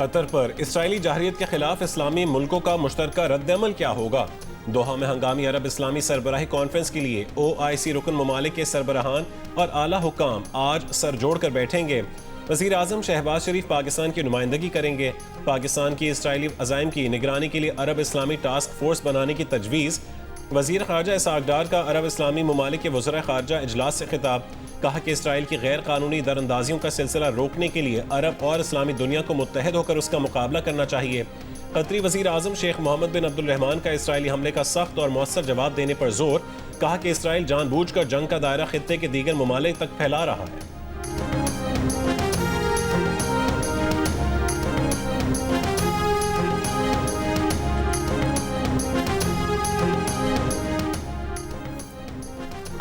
Qatar पर Israeli जाहरियत के खिलाफ इस्लामी मुल्कों का मुश्तरका रद्द-ए-अमल क्या होगा। दोहा में हंगामी अरब इस्लामी सरबराही कॉन्फ्रेंस के लिए OIC रुकन ममालिक के सरबराहान और आला हुकाम आज सर जोड़ कर बैठेंगे। वज़ीर आज़म शहबाज शरीफ पाकिस्तान की नुमाइंदगी करेंगे। पाकिस्तान की इसराइली अज़ाइम की निगरानी के लिए अरब इस्लामी टास्क फोर्स बनाने की तजवीज़। वज़ीर ख़ारजा इसहाक़ डार का अरब इस्लामी ममालिक के वज़राए ख़ारजा इजलास से खिताब। कहा कि इसराइल की गैर कानूनी दरअंदाजियों का सिलसिला रोकने के लिए अरब और इस्लामी दुनिया को मुत्तहद होकर उसका मुकाबला करना चाहिए। कतरी वज़ीर आज़म शेख मोहम्मद बिन अब्दुल रहमान का इसराइली हमले का सख्त और मौसर जवाब देने पर जोर। कहा कि इसराइल जानबूझकर जंग का दायरा खित्ते के दीगर ममालिक तक फैला रहा है।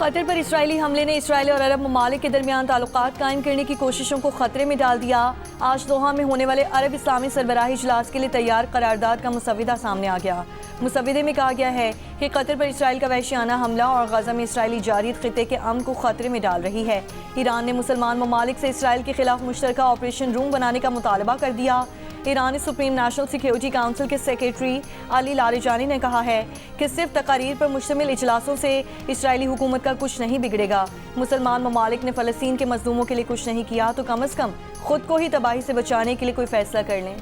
कतर पर इसराइली हमले ने इसराइल और अरब ममालिक के दरमियान ताल्लुकात कायम करने की कोशिशों को खतरे में डाल दिया। आज दोहा में होने वाले अरब इस्लामी सरबराही इजलास के लिए तैयार करारदाद का मुसव्विदा सामने आ गया। मुसव्विदे में कहा गया है कि कतर पर इसराइल का वहशियाना हमला और गजा में इसराइली जारियत खित्ते के अमन को खतरे में डाल रही है। ईरान ने मुसलमान ममालिक से इसराइल के खिलाफ मुश्तरका ऑपरेशन रूम बनाने का मुतालबा कर दिया। ईरानी सुप्रीम नेशनल सिक्योरिटी काउंसिल के सेक्रेटरी अली लारिजानी ने कहा है कि सिर्फ तकारीर पर मुश्तमिल इजलासों से इसराइली हुकूमत का कुछ नहीं बिगड़ेगा। मुसलमान ममालिक ने फ़लस्तीन के मजलूमों के लिए कुछ नहीं किया तो कम अज़ कम खुद को ही तबाही से बचाने के लिए कोई फैसला कर लें।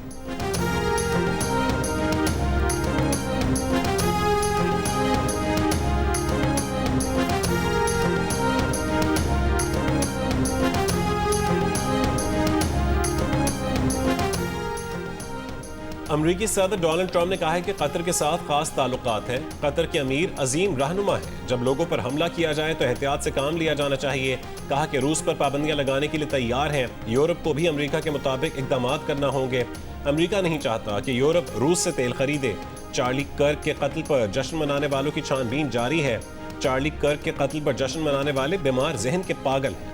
अमरीकी सदर डोनाल्ड ट्रंप ने कहा है कि कतर के साथ खास ताल्लुकात हैं। कतर के अमीर अजीम रहनुमा है। जब लोगों पर हमला किया जाए तो एहतियात से काम लिया जाना चाहिए। कहा कि रूस पर पाबंदियां लगाने के लिए तैयार हैं। यूरोप को भी अमरीका के मुताबिक इकदाम करना होंगे। अमरीका नहीं चाहता कि यूरोप रूस से तेल खरीदे। चार्ली कर्क के कत्ल पर जश्न मनाने वालों की छानबीन जारी है। चार्ली कर्क के कत्ल पर जश्न मनाने वाले बीमार जहन के पागल हैं।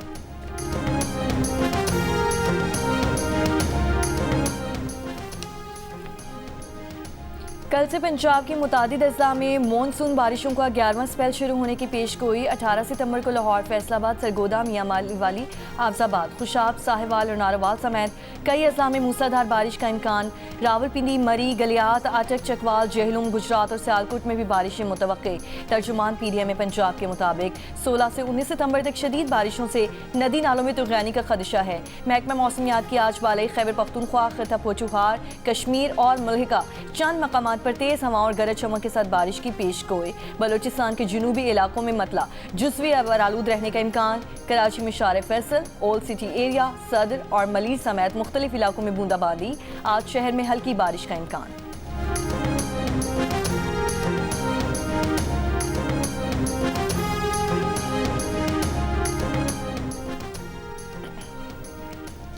कल से पंजाब के मुतादिद अज़ला में मानसून बारिशों का 11वां स्पेल शुरू होने की पेशगोई। 18 सितंबर को लाहौर, फैसलाबाद, सरगोदा, मियां वाली, आफजाबाद, खुशाब, साहिवाल और नारोवाल समेत कई अज़ला में मूसलाधार बारिश का इम्कान। रावलपिंडी, मरी, गलियात, आटक, चकवाल, जहलुम, गुजरात और सियालकोट में भी बारिशें मुतवक्के। तर्जुमान PDM पंजाब के मुताबिक 16 से 19 सितंबर तक शदीद बारिशों से नदी नालों में तुग़यानी का खदशा है। महकमा मौसमियात की आज बालई खैबर पख्तूनख्वा, खिता पचूहार, कश्मीर और मलहिका चंद मकामात पर तेज हवा और गरज चमक के साथ बारिश की पेशगोई। बलोचिस्तान के जुनूबी इलाकों में मतला जुज़वी आलूद रहने का इम्कान। कराची में शार फैसल, ओल्ड सिटी एरिया, सदर और मलीर समेत मुख्तलिफ इलाकों में बूंदाबांदी। आज शहर में हल्की बारिश का इम्कान।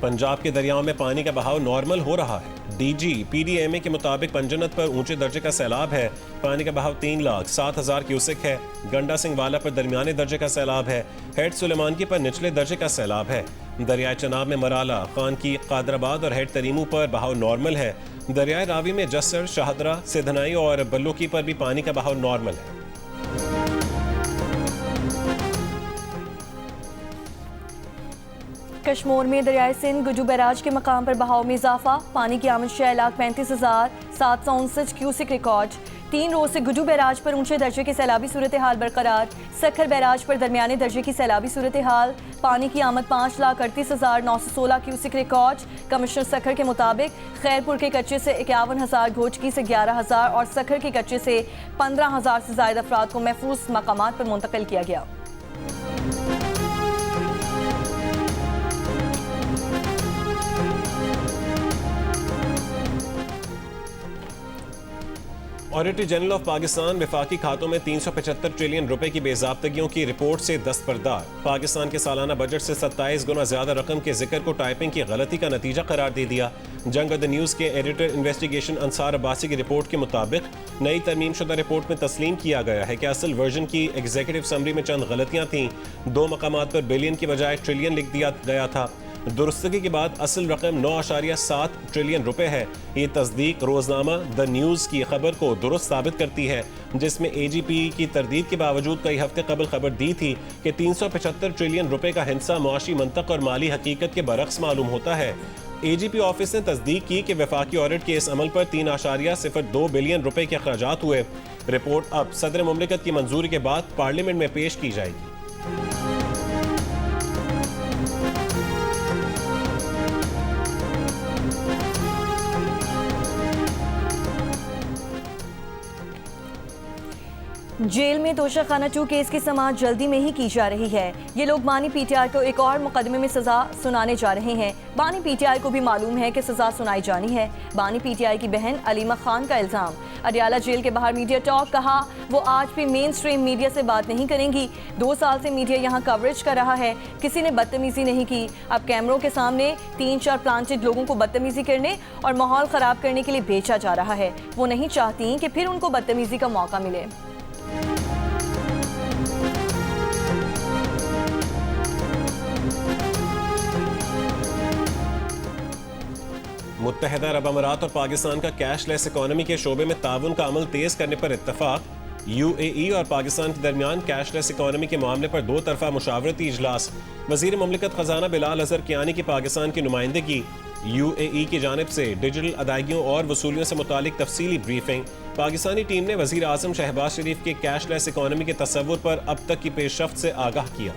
पंजाब के दरियाओं में पानी का बहाव नॉर्मल हो रहा है। DG PDMA के मुताबिक पंजनत पर ऊंचे दर्जे का सैलाब है। पानी का बहाव 3,07,000 क्यूसेक है। गंडा सिंह वाला पर दरमियाने दर्जे का सैलाब है। हेड सुलेमानकी पर निचले दर्जे का सैलाब है। दरियाए चनाब में मराला, खान की, कादराबाद और हेड तरीमू पर बहाव नॉर्मल है। दरियाए रावी में जस्सर, शाहदरा, सिधनाई और बल्लोकी पर भी पानी का बहाव नॉर्मल है। कश्मीर में दरियाए सिंध गुजू बैराज के मकाम पर बहाव में इजाफा। पानी की आमद 6,35,759 क्यूसिक रिकॉर्ड। 3 रोज से गुजू बैराज पर ऊंचे दर्जे की सैलाबी सूरत हाल बरकरार। सखर बैराज पर दरमियाने दर्जे की सैलाबी सूरत हाल। पानी की आमद 5,38,916 क्यूसिक रिकॉर्ड। कमिश्नर सखर के मुताबिक खैरपुर के कच्चे से 51,000, घोटकी से 11,000 और सखर के कच्चे से 15,000 से ज्यादा अफराद को महफूज मकामात पर मुंतकिल किया गया। ऑडिटर जनरल ऑफ पाकिस्तान वफाकी खातों में 375 ट्रिलियन रुपए की बेज़ाब्तगियों की रिपोर्ट से दस्तबरदार। पाकिस्तान के सालाना बजट से 27 गुना ज्यादा रकम के जिक्र को टाइपिंग की गलती का नतीजा करार दे दिया। जंग द न्यूज़ के एडिटर इन्वेस्टिगेशन अंसार अब्बासी की रिपोर्ट के मुताबिक नई तरमीम शुदा रिपोर्ट में तस्लीम किया गया है कि असल वर्जन की एग्जीक्यूटिव समरी में चंद गलतियां थीं। 2 मकामात पर बिलियन की बजाय ट्रिलियन लिख दिया गया था। दुरुस्तगी के बाद असल रकम 9.7 ट्रिलियन रुपए है। ये तस्दीक रोजनामा द न्यूज़ की खबर को दुरुस्त साबित करती है, जिसमें AGP की तरदीद के बावजूद कई हफ्ते कबल खबर दी थी कि 375 ट्रिलियन रुपए का हिस्सा मुआशी मंतक और माली हकीकत के बरक्स मालूम होता है। AGP ऑफिस ने तस्दीक की कि वफाकी ऑडिट के इस अमल पर 3.02 बिलियन रुपए के अखराजात हुए। रिपोर्ट अब सदर मुमलिकत की मंजूरी के बाद पार्लियामेंट में पेश की जाएगी। जेल में तोशाखाना 2 केस की समाअत जल्दी में ही की जा रही है। ये लोग बानी PTI को एक और मुकदमे में सजा सुनाने जा रहे हैं। बानी PTI को भी मालूम है कि सजा सुनाई जानी है। बानी PTI की बहन अलीमा खान का इल्जाम, अडियाला जेल के बाहर मीडिया टॉक, कहा वो आज भी मेन स्ट्रीम मीडिया से बात नहीं करेंगी। 2 साल से मीडिया यहाँ कवरेज कर रहा है, किसी ने बदतमीजी नहीं की। अब कैमरों के सामने 3-4 प्लांटेड लोगों को बदतमीजी करने और माहौल खराब करने के लिए भेजा जा रहा है। वो नहीं चाहती कि फिर उनको बदतमीजी का मौका मिले। मुत्तहिदा अरब अमारात और पाकिस्तान का कैशलेस इकोनॉमी के शोबे में ताउन का अमल तेज करने पर इत्तफाक। UAE और पाकिस्तान के दरमियान कैशलेस इकोनॉमी के मामले पर 2 तरफा मुशावरती इजलास। वजीर मुमलिकत खजाना बिलाल अजहर कियानी की पाकिस्तान की नुमाइंदगी। UAE की जानिब से डिजिटल अदायगियों और वसूलियों से मुतालिक तफसीली ब्रीफिंग। पाकिस्तानी टीम ने वजीर आजम शहबाज शरीफ के कैशलेस इकोनॉमी के तस्वुर पर अब तक की पेशरफ्त से आगाह किया।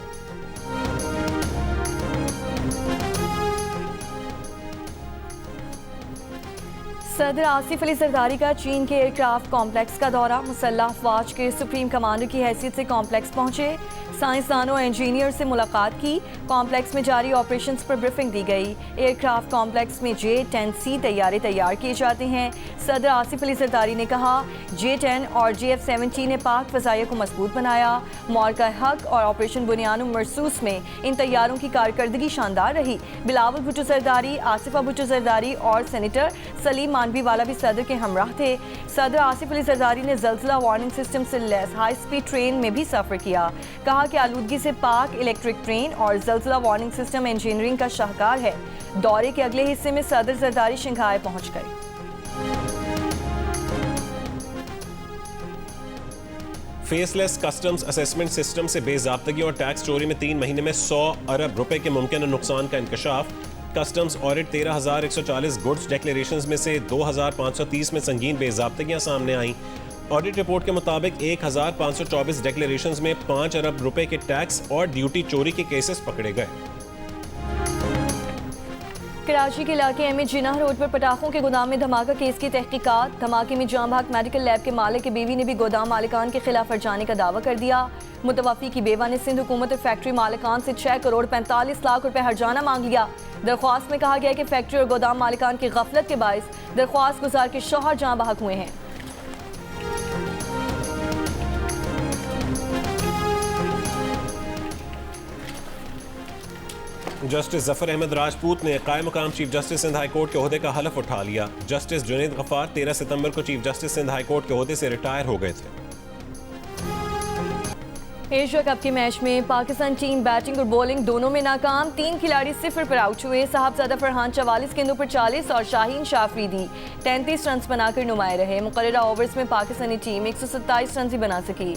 सदर आसिफ अली जरदारी का चीन के एयरक्राफ्ट कॉम्प्लेक्स का दौरा। मुसल्लह अफवाज के सुप्रीम कमांडर की हैसियत से कॉम्प्लेक्स पहुंचे, साइंसदानों और इंजीनियर से मुलाकात की। कॉम्प्लेक्स में जारी ऑपरेशंस पर ब्रीफिंग दी गई। एयरक्राफ्ट कॉम्प्लेक्स में J-10C तैयारे तैयार किए जाते हैं। सदर आसिफ अली जरदारी ने कहा J-10 और JF-17 ने पाक फ़ज़ाइया को मजबूत बनाया। मौका हक और ऑपरेशन बुनियान मरसूस में इन तैयारों की कारकर्दगी शानदार रही। बिलावल भुट्टो जरदारी, आसिफा भुट्टो जरदारी और सेनेटर सलीम मानवी वाला भी सदर के हमराह थे। सदर आसिफ अली जरदारी ने ज़लज़ला वार्निंग सिस्टम से लैस हाई स्पीड ट्रेन में भी सफ़र किया। कहा कि आलूदगी से पाक इलेक्ट्रिक ट्रेन और ज़लज़ला वार्निंग सिस्टम इंजीनियरिंग का शाहकार है। दौरे के अगले हिस्से में सदर जरदारी शंघाई पहुंच गए। फेसलेस कस्टम्स असेसमेंट सिस्टम से बेज़ाब्तगी और टैक्स चोरी में 3 महीने में 100 अरब रुपए के मुमकिन नुकसान का इंकशाफ। कस्टम्स ऑडिट 13,140 गुड्स डिक्लेरेशंस में से 2,530 में संगीन बेज़ाब्तगियां सामने आईं। ऑडिट रिपोर्ट के मुताबिक 1,524 डिक्लेरेशंस में 5 अरब रुपए के टैक्स और ड्यूटी चोरी के केसेस पकड़े गए। कराची के इलाके एम जिनाह रोड पर पटाखों के गोदाम में धमाका केस की तहकीकात। धमाके में जाम भाग मेडिकल लैब के मालिक की बीवी ने भी गोदाम मालिकान के खिलाफ हर्जाने का दावा कर दिया। मुतवफ़ी की बेवा ने सिंध हुकूमत और फैक्ट्री मालिकान से 6 करोड़ 45 लाख रुपए हर्जाना मांग लिया। दरख्वास्त में कहा गया कि फैक्ट्री और गोदाम मालिकान की गफलत के बायस दरख्वास्त गुजार के शौहर जाम बहक हुए हैं। जस्टिस जफर अहमद राजपूत ने कायम मुकाम chief justice Sindh high court के ओहदे का हलफ उठा लिया। जस्टिस जुनैद गफ्फार 13 सितंबर को chief justice Sindh high court के ओहदे से रिटायर हो गए थे। एशिया कप के मैच में पाकिस्तान टीम बैटिंग और बॉलिंग दोनों में नाकाम। 3 खिलाड़ी 0 पर आउट हुए। साहबजादा फरहान 44 गेंदों पर 40 और शाहीन शाफरीदी 33 रन बनाकर नुमाए रहे। मुकर्ररा ओवर्स में पाकिस्तानी टीम 127 रन ही बना सकी।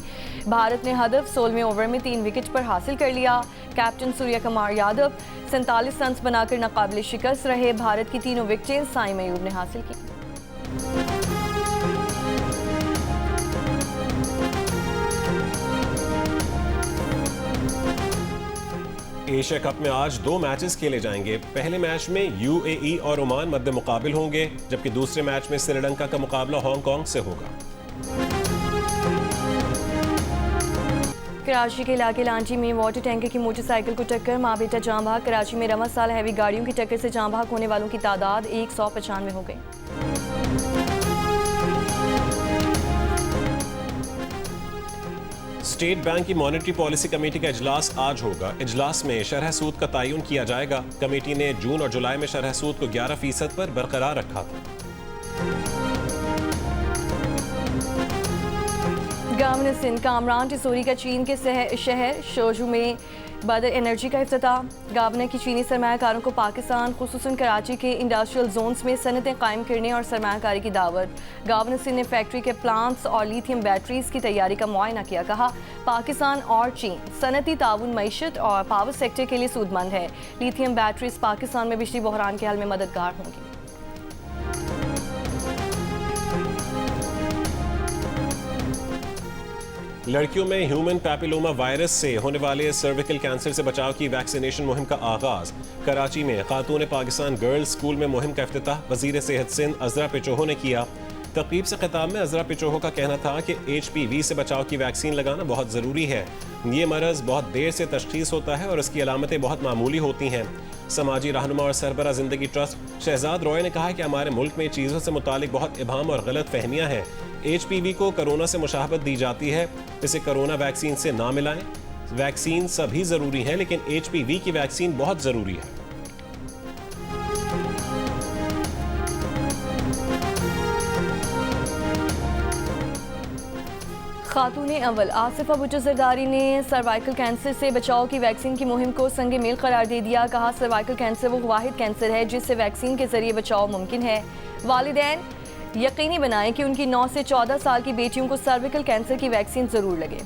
भारत ने हदफ 16वें ओवर में 3 विकेट पर हासिल कर लिया। कैप्टन सूर्य कुमार यादव 47 रन बनाकर नाकाबिल शिकस्त रहे। भारत की तीनों विकेटें साइम अयूब ने हासिल की। एशिया कप में आज 2 मैचेस खेले जाएंगे। पहले मैच में UAE और ओमान मद्दे मुकाबिल होंगे, जबकि दूसरे मैच में श्रीलंका का मुकाबला हांगकांग से होगा। कराची के इलाके लांची में वाटर टैंकर की मोटरसाइकिल को टक्कर, माँ बेटा जाम भाग। कराची में रवा साल हैवी गाड़ियों की टक्कर से जाम भाग होने वालों की तादाद 195 हो गई। स्टेट बैंक की मॉनेटरी पॉलिसी कमेटी का इजलास आज होगा। इजलास में शरह सूद का तयन किया जाएगा। कमेटी ने जून और जुलाई में शरह सूद को 11% पर बरकरार रखा था। गवर्नर सिंध कामरान टिसोरी का चीन के शहर शोजू में बदर एनर्जी का इफ्तिताह। गवर्नर की चीनी सरमायाकारों को पाकिस्तान खुसूसन कराची के इंडस्ट्रियल जोन्स में सनतें कायम करने और सरमायाकारी की दावत। गवर्नर सिंह ने फैक्ट्री के प्लांट्स और लिथियम बैटरीज की तैयारी का मुआयना किया। कहा पाकिस्तान और चीन सनती ताउन मईशत और पावर सेक्टर के लिए सूदमंद है। लिथियम बैटरीज पाकिस्तान में बिजली बहरान के हल में मददगार होंगी। लड़कियों में ह्यूमन पैपिलोमा वायरस से होने वाले सर्विकल कैंसर से बचाव की वैक्सीनेशन मुहिम का आगाज। कराची में खातून पाकिस्तान गर्ल्स स्कूल में मुहिम का इफ्तिताह वजीर सेहत सिंध अजरा पिचोहो ने किया। तकरीब से खिताब में अजरा पिचोहो का कहना था कि HPV से बचाव की वैक्सीन लगाना बहुत ज़रूरी है। ये मरज़ बहुत देर से तशख़ीस होता है और इसकी अलामतें बहुत मामूली होती हैं। समाजी रहनुमा और सरबरा ज़िंदगी ट्रस्ट शहजाद रॉय ने कहा कि हमारे मुल्क में चीज़ों से मुतालिक बहुत इबाम और गलत फहमियाँ हैं। HPV को कोरोना से मुशाहबत दी जाती है, इसे कोरोना वैक्सीन से ना मिलाएं। वैक्सीन सभी ज़रूरी है लेकिन HPV की वैक्सीन बहुत ज़रूरी है। खातून अव्वल आसिफा भुट्टो जरदारी ने सर्वाइकल कैंसर से बचाव की वैक्सीन की मुहिम को संग मील करार दे दिया। कहा सर्वाइकल कैंसर वो वाहिद कैंसर है जिससे वैक्सीन के जरिए बचाव मुमकिन है। वालिदैन यकीनी बनाएं कि उनकी 9 से 14 साल की बेटियों को सर्विकल कैंसर की वैक्सीन जरूर लगे।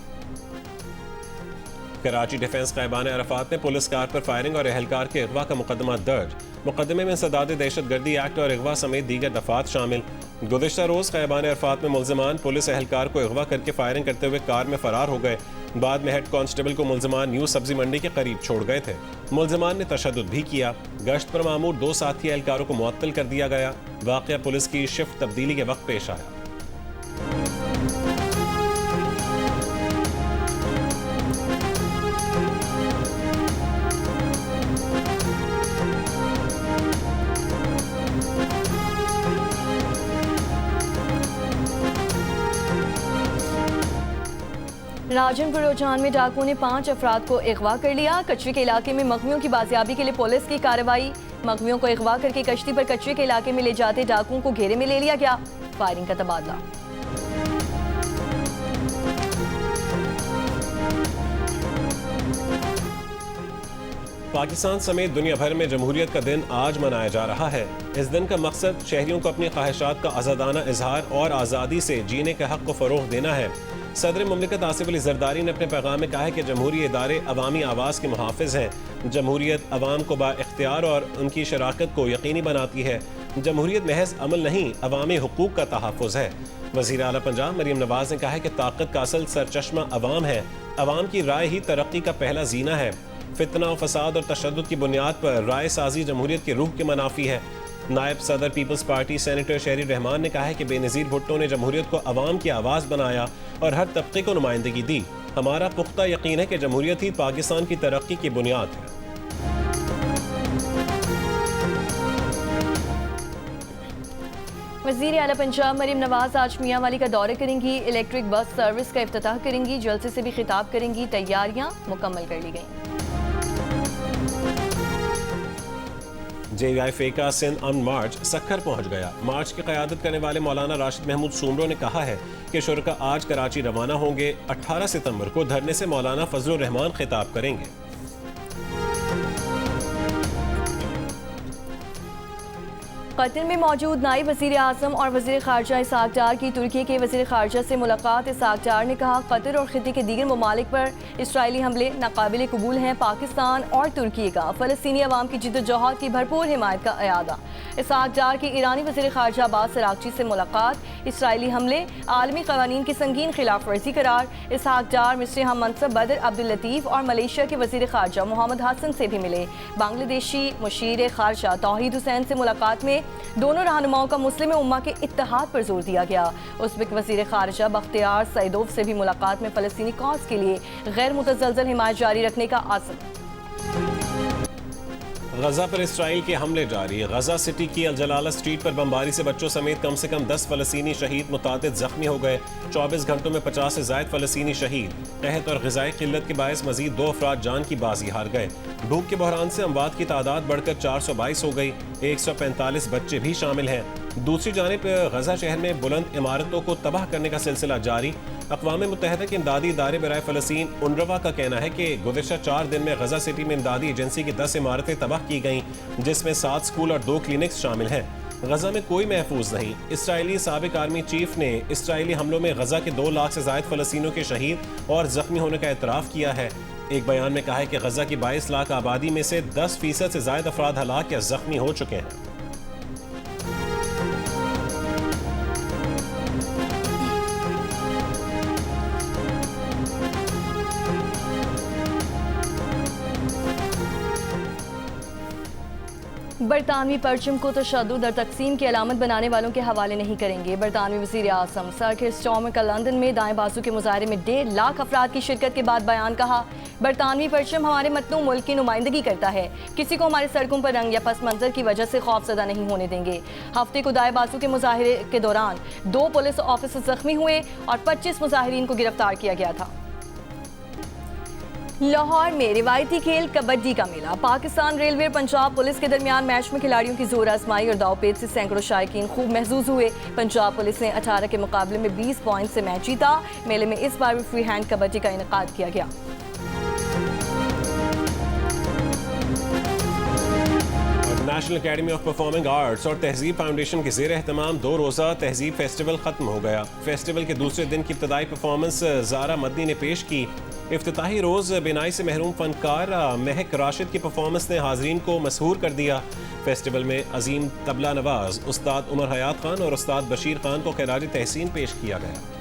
कराची डिफेंस क़ायबान अरफात में पुलिस कार पर फायरिंग और एहलकार के अगवा का मुकदमा दर्ज। मुकदमे में सदाद दहशतगर्दी एक्ट और अगवा समेत दीगर दफात शामिल। गुज़िश्ता रोज़ क़ायबान अरफात में मुल्ज़िमान पुलिस एहलकार को अगवा करके फायरिंग करते हुए कार में फरार हो गए। बाद में हेड कांस्टेबल को मुल्ज़िमान न्यू सब्जी मंडी के करीब छोड़ गए थे। मुल्ज़िमान ने तशद्दुद भी किया। गश्त पर मामूर 2 साथी एहलकारों को मुअत्तल कर दिया गया। वाक़या पुलिस की शिफ्ट तब्दीली के वक्त पेश आया। राजनपुर रोजान में डाकुओं ने 5 अफराद को अगवा कर लिया। कचरे के इलाके में मगवियों की बाजियाबी के लिए पुलिस की कार्रवाई। मगवियों को अगवा करके कश्ती पर कचरे के इलाके में ले जाते डाकुओं को घेरे में ले लिया गया। फायरिंग का तबादला। पाकिस्तान समेत दुनिया भर में जमहूरियत का दिन आज मनाया जा रहा है। इस दिन का मकसद शहरियों को अपनी ख्वाहिशात का आज़ादाना इजहार और आज़ादी से जीने के हक़ को फ़रोग़ देना है। सदर मुमलिकत आसिफ अली ज़रदारी ने अपने पैगाम में कहा है कि जमहूरी इदारे अवामी आवाज़ के मुहाफ़िज़ हैं। जमहूरियत अवाम को बाइख्तियार और उनकी शराकत को यकीनी बनाती है। जमहूरियत महज अमल नहीं, अवामी हुकूक का तहफ़्फ़ुज़ है। वज़ीर आला पंजाब मरीम नवाज़ ने कहा है कि ताकत का असल सरचश्मा अवाम है। अवाम की राय ही तरक्की का पहला जीना है। फितना और फसाद और तशद्दुद की बुनियाद पर राय साजी जमहूरियत की रूह के मनाफी है। नायब सदर पीपल्स पार्टी सेनेटर शहरी रहमान ने कहा है कि बेनज़ीर भुट्टो ने जमहूरियत को अवाम की आवाज़ बनाया और हर तबके को नुमाइंदगी दी। हमारा पुख्ता यकीन है कि जमहूरियत ही पाकिस्तान की तरक्की की बुनियाद है। वज़ीर आला पंजाब मरीम नवाज आज मियांवाली का दौरा करेंगी। इलेक्ट्रिक बस सर्विस का इफ्तिताह करेंगी। जलसे से भी खिताब करेंगी। तैयारियां मुकम्मल कर ली गई। JIFA का सिंध अमन मार्च सक्खर पहुंच गया। मार्च की क़यादत करने वाले मौलाना राशिद महमूद शुमरो ने कहा है कि शुरका आज कराची रवाना होंगे। 18 सितंबर को धरने से मौलाना फजलुर रहमान खिताब करेंगे। कतर में मौजूद नायब वज़ीर आज़म और वज़ीर ख़ारजा इसहाक़ डार की तुर्की के वज़ीर ख़ारजा से मुलाकात। इसहाक़ डार ने कहा कतर और ख़ित्ते के दीगर ममालिक पर इसराइली हमले नाकाबिल कबूल हैं। पाकिस्तान और तुर्की का फ़लस्तीनी अवाम की जिद्दोजहद की भरपूर हिमायत का अयादा। इसहाक़ डार की ईरानी वज़ीर ख़ारजा अब्बास अराग़ची से मुलाकात। इसराइली हमले आलमी क़वानीन की संगीन खिलाफ वर्जी करार। इसहाक़ डार मिस्र हम मनसब बदर अब्दुल लतीफ़ और मलेशिया के वज़ीर ख़ारजा मोहम्मद हसन से भी मिले। बांग्लादेशी मुशीर ख़ारजा तौहीद हुसैन से मुलाकात में दोनों रहनुमाओं का मुस्लिम उम्मा के इत्तेहाद पर जोर दिया गया। उज़्बेक वज़ीर ख़ारजा बख्तियार सईदोव से भी मुलाकात में फ़लस्तीनी कौज़ के लिए गैर मुतज़लज़ल हिमायत जारी रखने का आज़म। गजा पर इसराइल के हमले जारी। गजा सिटी की अलजलाला स्ट्रीट पर बमबारी से बच्चों समेत कम से कम 10 फ़लस्तीनी शहीद, मुतादिद जख्मी हो गए। 24 घंटों में 50 से ज़ायद फ़लस्तीनी शहीद। कहत और ग़िज़ाई क़िल्लत के बायस मज़ीद 2 अफराद जान की बाजी हार गए। भूख के बहरान से अमवात की तादाद बढ़कर 422 हो गई। 145 बच्चे भी शामिल हैं। दूसरी जानिब गजा शहर में बुलंद इमारतों को तबाह करने का सिलसिला जारी। अक़वाम मुत्तहिदा के इमदादी इदारे बराए फ़लस्तीन UNRWA का कहना है कि गुज़िश्ता 4 दिन में गजा सिटी में इमदादी एजेंसी की 10 इमारतें तबाह की गईं, जिसमें 7 स्कूल और 2 क्लिनिक्स शामिल हैं। गजा में कोई महफूज नहीं। इसराइली साबिक आर्मी चीफ ने इसराइली हमलों में गजा के 2 लाख से ज़ायद फ़लस्तीनियों के शहीद और ज़ख्मी होने का एतराफ़ किया है। एक बयान में कहा है कि गजा की 22 लाख आबादी में से 10% से ज़ायद अफराद हलाक या ज़ख्मी हो चुके हैं। बरतानवी परचम को तशद्दुद और तकसीम की अलामत बनाने वालों के हवाले नहीं करेंगे। बरतानवी वज़ीर आज़म सर किर स्टारमर का लंदन में दाएं बाजू के मुजाहरे में 1.5 लाख अफराद की शिरकत के बाद बयान कहा, बरतानवी परचम हमारे मतनू मुल्क की नुमाइंदगी करता है, किसी को हमारे सड़कों पर रंग या पस मंजर की वजह से खौफजदा नहीं होने देंगे। हफ्ते को दाएं बाजू के मुजाहरे के दौरान 2 पुलिस ऑफिसर जख्मी हुए और 25 मुजाहिरीन को गिरफ्तार किया गया था। लाहौर में रिवायती खेल कबड्डी का मेला। पाकिस्तान रेलवे और पंजाब पुलिस के दरमियान मैच में खिलाड़ियों की जोर आजमाई और दावपेच से सैकड़ों शायकीन खूब महसूस हुए। पंजाब पुलिस ने 18 के मुकाबले में 20 पॉइंट से मैच जीता। मेले में इस बार भी फ्री हैंड कबड्डी का इनेकाद किया गया। National academy of performing arts और तहजीब फाउंडेशन के ज़ेर एहतमाम 2 रोज़ा तहजीब फेस्टिवल ख़त्म हो गया। फेस्टिवल के दूसरे दिन की इब्तदाई परफॉर्मेंस ज़ारा मदनी ने पेश की। इफ्तिताही रोज़ बिनाई से महरूम फनकार महक राशिद की परफॉर्मेंस ने हाज़रीन को मसहूर कर दिया। फेस्टिवल में अजीम तबला नवाज उस्ताद उमर हयात खान और उस्ताद बशीर खान को खिराज तहसीन पेश किया गया।